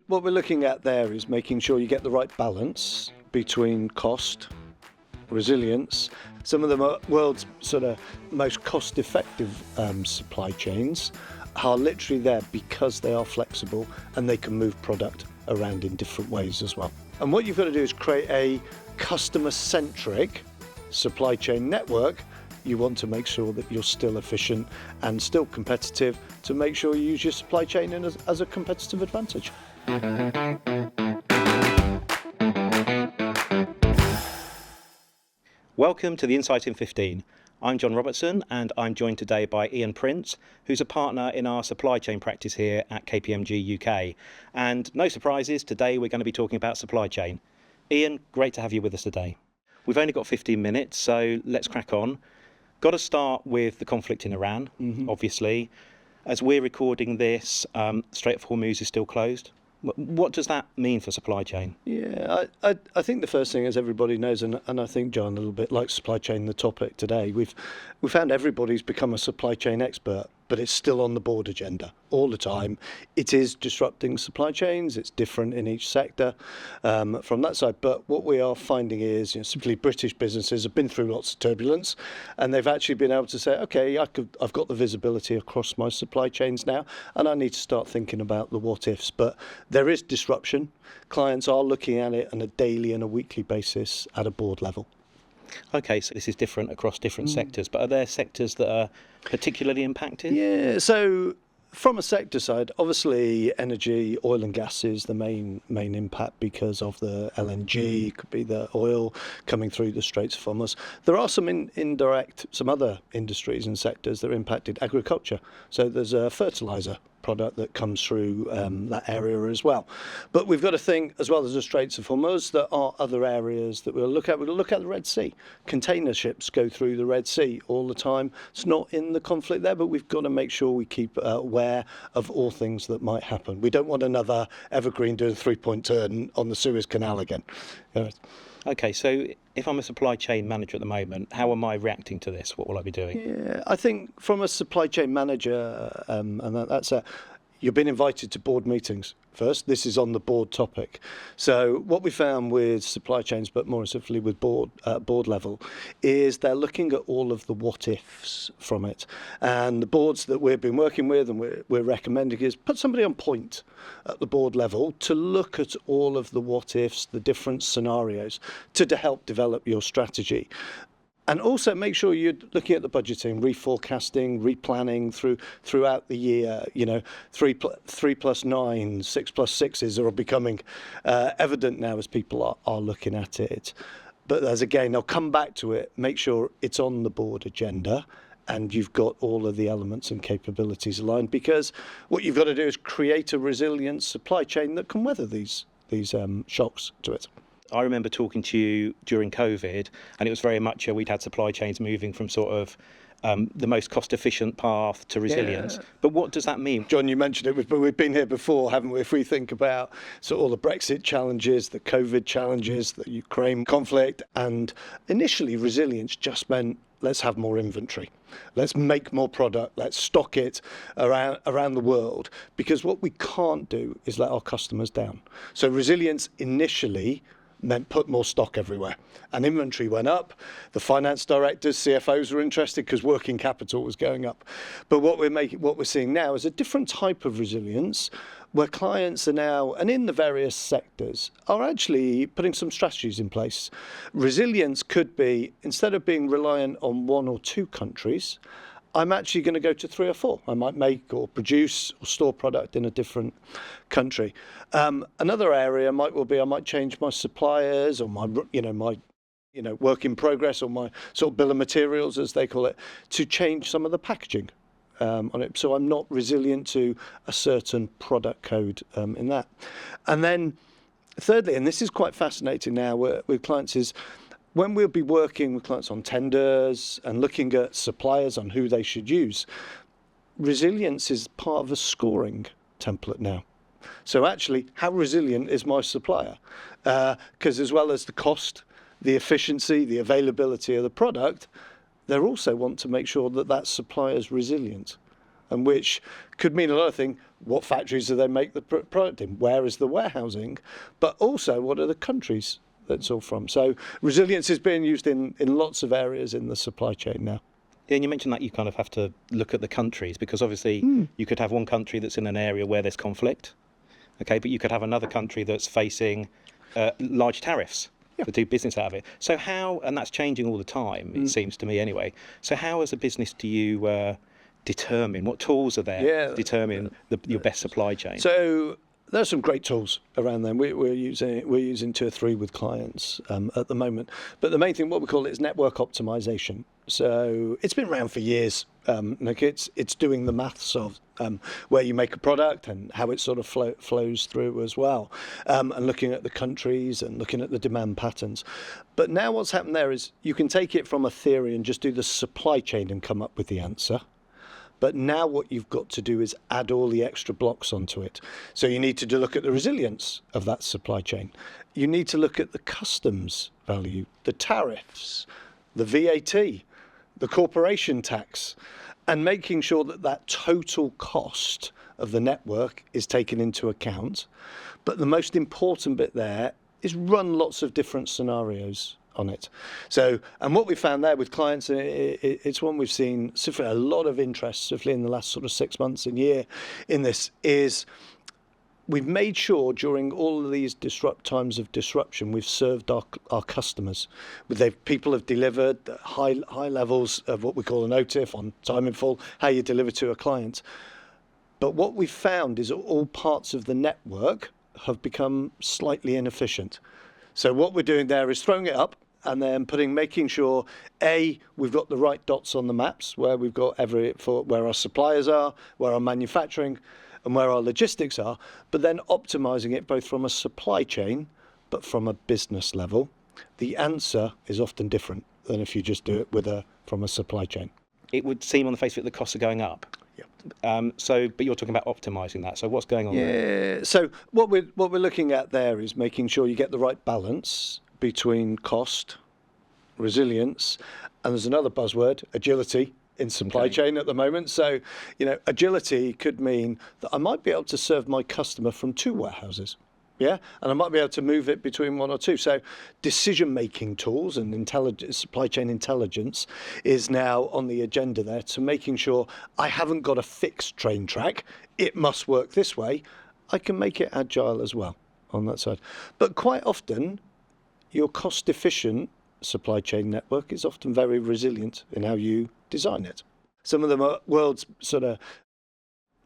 What we're looking at there is making sure you get the right balance between cost, resilience. Some of the world's sort of most cost-effective supply chains are literally there because they are flexible and they can move product around in different ways as well. And what you've got to do is create a customer-centric supply chain network. You want to make sure that you're still efficient and still competitive to make sure you use your supply chain as a competitive advantage. Welcome to the Insight in 15. I'm John Robertson and I'm joined today by Iain Prince, who's a partner in our supply chain practice here at KPMG UK. And no surprises, today we're going to be talking about supply chain. Iain, great to have you with us today. We've only got 15 minutes, so let's crack on. Got to start with the conflict in Iran, obviously. As we're recording this, Strait of Hormuz is still closed. What does that mean for supply chain? Yeah, I think the first thing, as everybody knows, and I think, John, a little bit like supply chain, the topic today, we found everybody's become a supply chain expert, but it's still on the board agenda all the time. It is disrupting supply chains. It's different in each sector from that side. But what we are finding is, simply British businesses have been through lots of turbulence, and they've actually been able to say, okay, I've got the visibility across my supply chains now, and I need to start thinking about the what ifs. But there is disruption. Clients are looking at it on a daily and a weekly basis at a board level. Okay, so this is different across different sectors, but are there sectors that are particularly impacted? Yeah, so from a sector side, obviously energy, oil and gas is the main impact because of the LNG, could be the oil coming through the Straits of Hormuz. There are some indirect, some other industries and sectors that are impacted. Agriculture, so there's a fertiliser product that comes through that area as well. But we've got to think, as well as the Straits of Hormuz, there are other areas that we'll look at. We'll look at the Red Sea. Container ships go through the Red Sea all the time. It's not in the conflict there, but we've got to make sure we keep aware of all things that might happen. We don't want another Evergreen doing a three-point turn on the Suez Canal again. Okay, so if I'm a supply chain manager at the moment, how am I reacting to this? What will I be doing? Yeah, I think from a supply chain manager, and that's you've been invited to board meetings first. This is on the board topic. So what we found with supply chains, but more specifically with board level, is they're looking at all of the what ifs from it. And the boards that we've been working with and we're recommending is put somebody on point at the board level to look at all of the what ifs, the different scenarios, to help develop your strategy. And also make sure you're looking at the budgeting, reforecasting, replanning throughout the year. 3+9, 6+6s are becoming evident now as people are looking at it. But as again, I'll come back to it, make sure it's on the board agenda and you've got all of the elements and capabilities aligned, because what you've got to do is create a resilient supply chain that can weather these shocks to it. I remember talking to you during COVID, and it was very much we'd had supply chains moving from sort of the most cost-efficient path to resilience. Yeah. But what does that mean? John, you mentioned it, but we've been here before, haven't we? If we think about all the Brexit challenges, the COVID challenges, the Ukraine conflict, and initially resilience just meant let's have more inventory. Let's make more product. Let's stock it around the world, because what we can't do is let our customers down. So resilience initially meant put more stock everywhere, and inventory went up. The finance directors, CFOs were interested because working capital was going up. But what we're seeing now is a different type of resilience, where clients are now, and in the various sectors, are actually putting some strategies in place. Resilience could be, instead of being reliant on one or two countries, I'm actually going to go to 3 or 4. I might make or produce or store product in a different country. Another area might be I might change my suppliers or my work in progress, or my sort of bill of materials, as they call it, to change some of the packaging on it. So I'm not resilient to a certain product code in that. And then thirdly, and this is quite fascinating now with clients, is when we'll be working with clients on tenders and looking at suppliers on who they should use, resilience is part of a scoring template now. So actually, how resilient is my supplier? Because as well as the cost, the efficiency, the availability of the product, they also want to make sure that that supplier is resilient. and which could mean a lot of things. What factories do they make the product in? Where is the warehousing? But also, what are the countries that's all from? So resilience is being used in lots of areas in the supply chain now. Yeah, and you mentioned that you kind of have to look at the countries, because obviously you could have one country that's in an area where there's conflict, okay, but you could have another country that's facing large tariffs to do business out of it. So how, and that's changing all the time, it seems to me anyway. So how as a business do you determine, what tools are there to determine your best supply chain? So there's some great tools around them. We're using 2 or 3 with clients at the moment. But the main thing, what we call it, is network optimization. So it's been around for years. Like it's doing the maths of where you make a product and how it sort of flows through as well, and looking at the countries and looking at the demand patterns. But now what's happened there is you can take it from a theory and just do the supply chain and come up with the answer. But now what you've got to do is add all the extra blocks onto it. So you need to look at the resilience of that supply chain. You need to look at the customs value, the tariffs, the VAT, the corporation tax, and making sure that that total cost of the network is taken into account. But the most important bit there is run lots of different scenarios on it. So, and what we found there with clients, it's one we've seen a lot of interest, particularly in the last sort of 6 months and year in this, is we've made sure during all of these times of disruption, we've served our customers. People have delivered high levels of what we call an OTIF, on time in full, how you deliver to a client. But what we've found is all parts of the network have become slightly inefficient. So what we're doing there is throwing it up and then making sure, we've got the right dots on the maps where we've got where our suppliers are, where our manufacturing and where our logistics are, but then optimizing it both from a supply chain, but from a business level. The answer is often different than if you just do it from a supply chain. It would seem on the face of it the costs are going up. Yeah. But you're talking about optimizing that. So what's going on there? So what we're looking at there is making sure you get the right balance between cost, resilience, and there's another buzzword, agility, in supply chain at the moment. So, agility could mean that I might be able to serve my customer from 2 warehouses. Yeah, and I might be able to move it between 1 or 2. So decision-making tools and supply chain intelligence is now on the agenda there, to making sure I haven't got a fixed train track. It must work this way. I can make it agile as well on that side. But quite often, your cost-efficient supply chain network is often very resilient in how you design it. Some of the world's sort of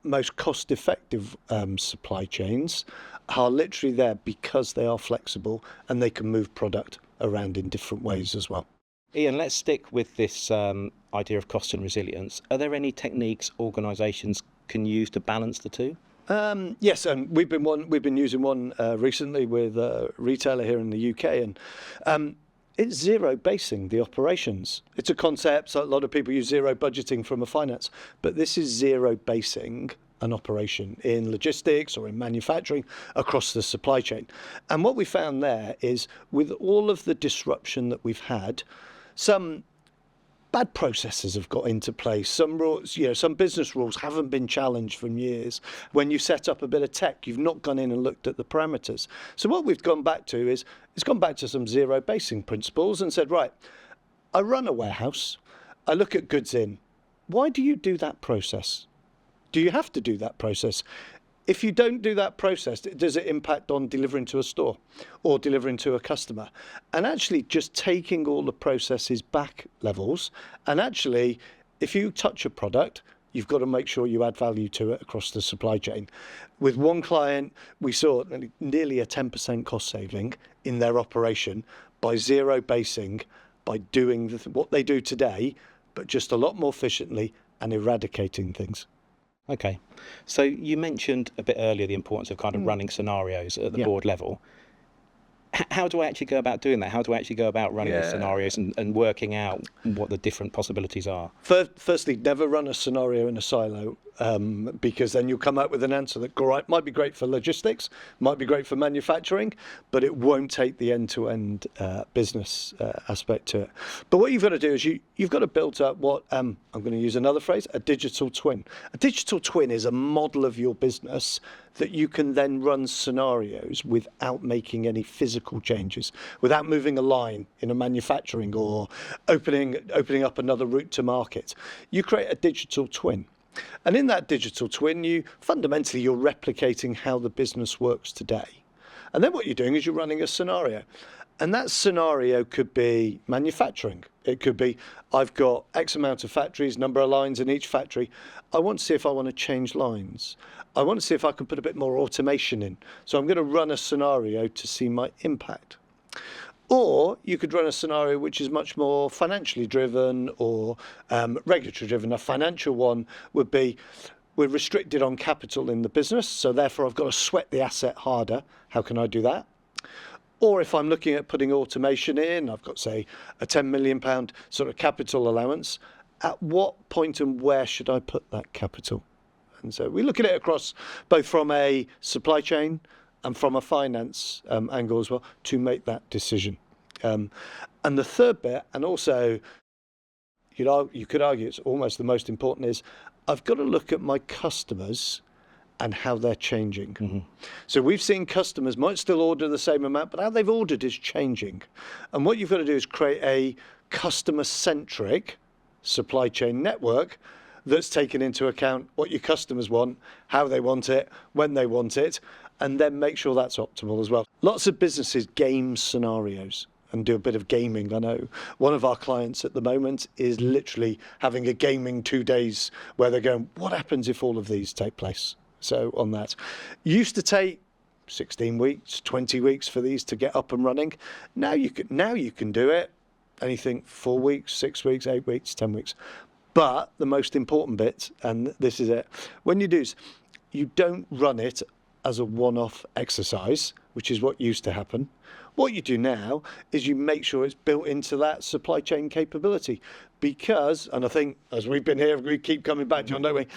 most cost-effective supply chains are literally there because they are flexible and they can move product around in different ways as well. Iain, let's stick with this idea of cost and resilience. Are there any techniques organisations can use to balance the two? Yes, and we've been using one recently with a retailer here in the UK, and it's zero basing the operations. It's a concept, so a lot of people use zero budgeting from a finance, but this is zero basing an operation in logistics or in manufacturing across the supply chain. And what we found there is, with all of the disruption that we've had, some bad processes have got into place. Some rules, some business rules haven't been challenged for years. When you set up a bit of tech, you've not gone in and looked at the parameters. So what we've gone back to is, it's gone back to some zero basing principles and said, right, I run a warehouse, I look at goods in. Why do you do that process? Do you have to do that process? If you don't do that process, does it impact on delivering to a store or delivering to a customer? And actually just taking all the processes back levels. And actually, if you touch a product, you've got to make sure you add value to it across the supply chain. With one client, we saw nearly a 10% cost saving in their operation by zero basing, by doing what they do today, but just a lot more efficiently and eradicating things. Okay, so you mentioned a bit earlier the importance of kind of running scenarios at the board level. How do I actually go about doing that? How do I actually go about running the scenarios and working out what the different possibilities are? Firstly, never run a scenario in a silo. because then you'll come up with an answer that might be great for logistics, might be great for manufacturing, but it won't take the end-to-end business aspect to it. But what you've got to do is you've got to build up what, I'm going to use another phrase, a digital twin. A digital twin is a model of your business that you can then run scenarios without making any physical changes, without moving a line in a manufacturing or opening up another route to market. You create a digital twin. And in that digital twin, you're replicating how the business works today. And then what you're doing is you're running a scenario. And that scenario could be manufacturing. It could be, I've got X amount of factories, number of lines in each factory. I want to see if I want to change lines. I want to see if I can put a bit more automation in. So I'm going to run a scenario to see my impact. Or you could run a scenario which is much more financially driven or regulatory driven. A financial one would be, we're restricted on capital in the business, so therefore I've got to sweat the asset harder. How can I do that? Or if I'm looking at putting automation in, I've got, say, a £10 million sort of capital allowance. At what point and where should I put that capital? And so we look at it across both from a supply chain and from a finance angle as well to make that decision. And the third bit, and also you could argue it's almost the most important, is I've got to look at my customers and how they're changing. Mm-hmm. So we've seen customers might still order the same amount, but how they've ordered is changing. And what you've got to do is create a customer-centric supply chain network that's taken into account what your customers want, how they want it, when they want it, and then make sure that's optimal as well. Lots of businesses game scenarios and do a bit of gaming. I know one of our clients at the moment is literally having a gaming 2 days where they're going, what happens if all of these take place? So on that, used to take 16 weeks, 20 weeks for these to get up and running. Now you can do it anything 4 weeks, 6 weeks, 8 weeks, 10 weeks. But the most important bit, and this is it, when you do this, you don't run it as a one-off exercise, which is what used to happen. What you do now is you make sure it's built into that supply chain capability. Because, and I think as we've been here, we keep coming back, John, don't we?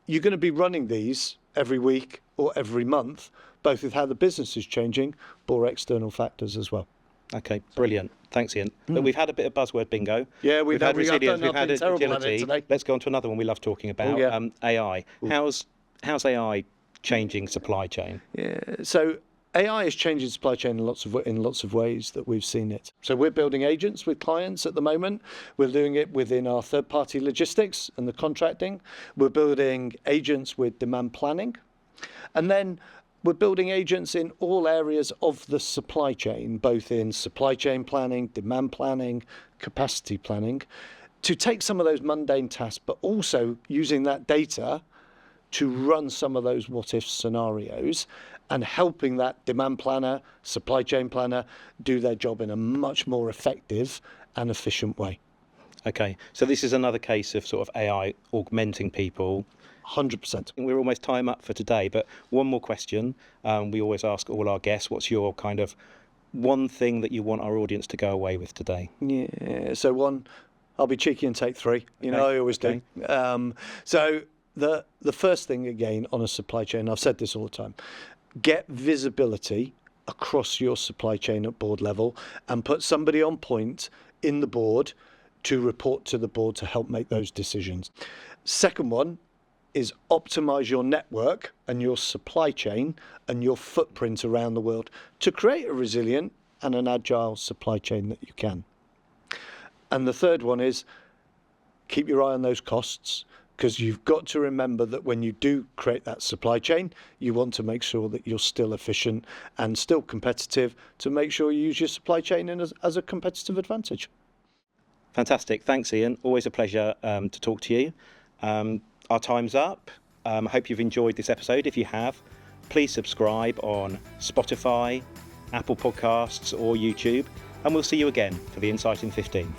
You're going to be running these every week or every month, both with how the business is changing, or external factors as well. Okay, brilliant. Thanks, Iain. Look, we've had a bit of buzzword bingo. Yeah, we've had resilience, we've had agility. agility. Let's go on to another one we love talking about, AI. How's AI changing supply chain? Yeah, so AI is changing supply chain in lots of ways that we've seen it. So we're building agents with clients at the moment. We're doing it within our third-party logistics and the contracting. We're building agents with demand planning. And then we're building agents in all areas of the supply chain, both in supply chain planning, demand planning, capacity planning, to take some of those mundane tasks, but also using that data to run some of those what-if scenarios and helping that demand planner, supply chain planner do their job in a much more effective and efficient way. Okay, so this is another case of sort of AI augmenting people. 100%. We're almost time up for today, but one more question. We always ask all our guests, what's your kind of one thing that you want our audience to go away with today? Yeah, so one, I'll be cheeky and take three. I always do. So the first thing, again, on a supply chain, I've said this all the time, get visibility across your supply chain at board level and put somebody on point in the board to report to the board to help make those decisions. Second one is optimize your network and your supply chain and your footprint around the world to create a resilient and an agile supply chain that you can. And the third one is keep your eye on those costs, because you've got to remember that when you do create that supply chain, you want to make sure that you're still efficient and still competitive to make sure you use your supply chain as a competitive advantage. Fantastic. Thanks, Iain. Always a pleasure to talk to you. Our time's up. I hope you've enjoyed this episode. If you have, please subscribe on Spotify, Apple Podcasts or YouTube, and we'll see you again for the Insight in 15.